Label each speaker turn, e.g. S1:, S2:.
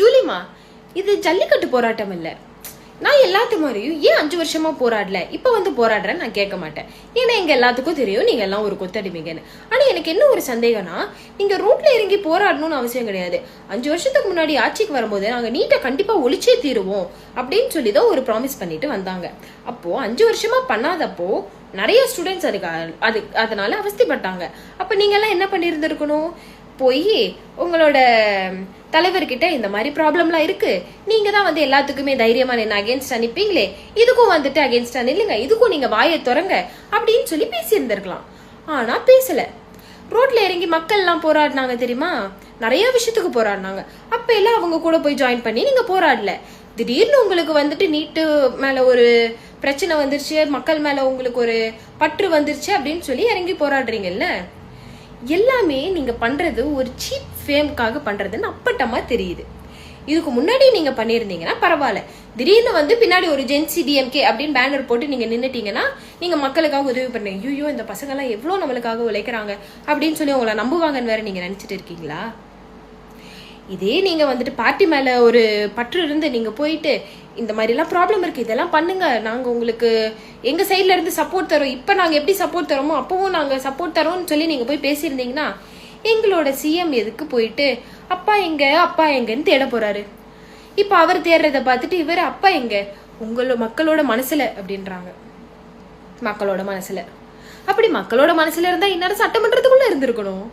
S1: ஜூலிமா, இது ஜல்லிக்கட்டு போராட்டம் இல்ல. நான் எல்லாத்து மாதிரியும் ஏன் 5 வருஷமா போராடல, இப்ப வந்து போராடுறேன்னு நான் கேட்க மாட்டேன். ஏன்னா எங்க எல்லாத்துக்கும் தெரியும் நீங்க எல்லாம் ஒரு கொத்தடிமைங்கன்னு. ஆனா எனக்கு என்ன ஒரு சந்தேகம்னா, நீங்க ரோட்ல இறங்கி போராடணும்னு அவசியம் கிடையாது. 5 வருஷத்துக்கு முன்னாடி ஆட்சிக்கு வரும்போது நாங்க நீட்டை கண்டிப்பா ஒழிச்சே தீருவோம் அப்படின்னு சொல்லிதான் ஒரு ப்ராமிஸ் பண்ணிட்டு வந்தாங்க. அப்போ 5 வருஷமா பண்ணாதப்போ நிறைய ஸ்டூடெண்ட்ஸ் அதனால அவஸ்தைப்பட்டாங்க. அப்ப நீங்க எல்லாம் என்ன பண்ணிருந்திருக்கணும், போய் உங்களோட தலைவர்கிட்ட இந்த மாதிரி ப்ராப்ளம்லாம் இருக்கு, நீங்க தான் வந்து எல்லாத்துக்குமே தைரியமா என்ன அகேன்ஸ்டா நிப்பீங்களே, இதுக்கும் வந்துட்டு அகேன்ஸ்டா நில்லுங்க, இதுக்கும் நீங்க வாயை திறங்க அப்படின்னு சொல்லி பேசி இருந்திருக்கலாம். ஆனா பேசல. ரோட்ல இறங்கி மக்கள் எல்லாம் போராடினாங்க தெரியுமா, நிறைய விஷயத்துக்கு போராடினாங்க. அப்ப எல்லாம் அவங்க கூட போய் ஜாயின் பண்ணி நீங்க போராடல. திடீர்னு உங்களுக்கு வந்துட்டு நீட்டு மேல ஒரு பிரச்சனை வந்துருச்சு, மக்கள் மேல உங்களுக்கு ஒரு பற்று வந்துருச்சு அப்படின்னு சொல்லி இறங்கி போராடுறீங்கல்ல. எல்லாமே நீங்க பண்றது ஒரு சீப் ஃபேம்காக பண்றதுன்னு அப்பட்டமா தெரியுது. இதுக்கு முன்னாடி நீங்க பண்ணிருந்தீங்கன்னா பரவாயில்ல. திடீர்னு வந்து பின்னாடி ஒரு ஜென்சி டிஎம்கே அப்படின்னு பேனர் போட்டு நீங்க நின்னுட்டீங்கன்னா நீங்க மக்களுக்காக உதவி பண்ணீங்க. ஐயோ இந்த பசங்க எல்லாம் எவ்வளவு நம்மளுக்காக உழைக்கிறாங்க அப்படின்னு சொல்லி உங்களை நம்புவாங்கன்னு வேற நீங்க நினைச்சிட்டு இருக்கீங்களா? இதே நீங்க வந்துட்டு பார்ட்டி மேல ஒரு பற்று இருந்து நீங்க போயிட்டு இந்த மாதிரி எல்லாம் ப்ராப்ளம் இருக்கு, இதெல்லாம் பண்ணுங்க, நாங்க உங்களுக்கு எங்க சைட்ல இருந்து சப்போர்ட் தரோம், இப்ப நாங்க எப்படி சப்போர்ட் தரோமோ அப்பவும் நாங்க சப்போர்ட் தரோம்னு சொல்லி நீங்க போய் பேசியிருந்தீங்கன்னா எங்களோட சிஎம் எதுக்கு போயிட்டு அப்பா எங்கன்னு தேட போறாரு? இப்ப அவர் தேடுறத பார்த்துட்டு இவர் அப்பா எங்க, உங்களோட மக்களோட மனசுல அப்படின்றாங்க. மக்களோட மனசுல, அப்படி மக்களோட மனசுல இருந்தா இந்நேரம் சட்டமன்றத்துக்குள்ள இருந்திருக்கணும்.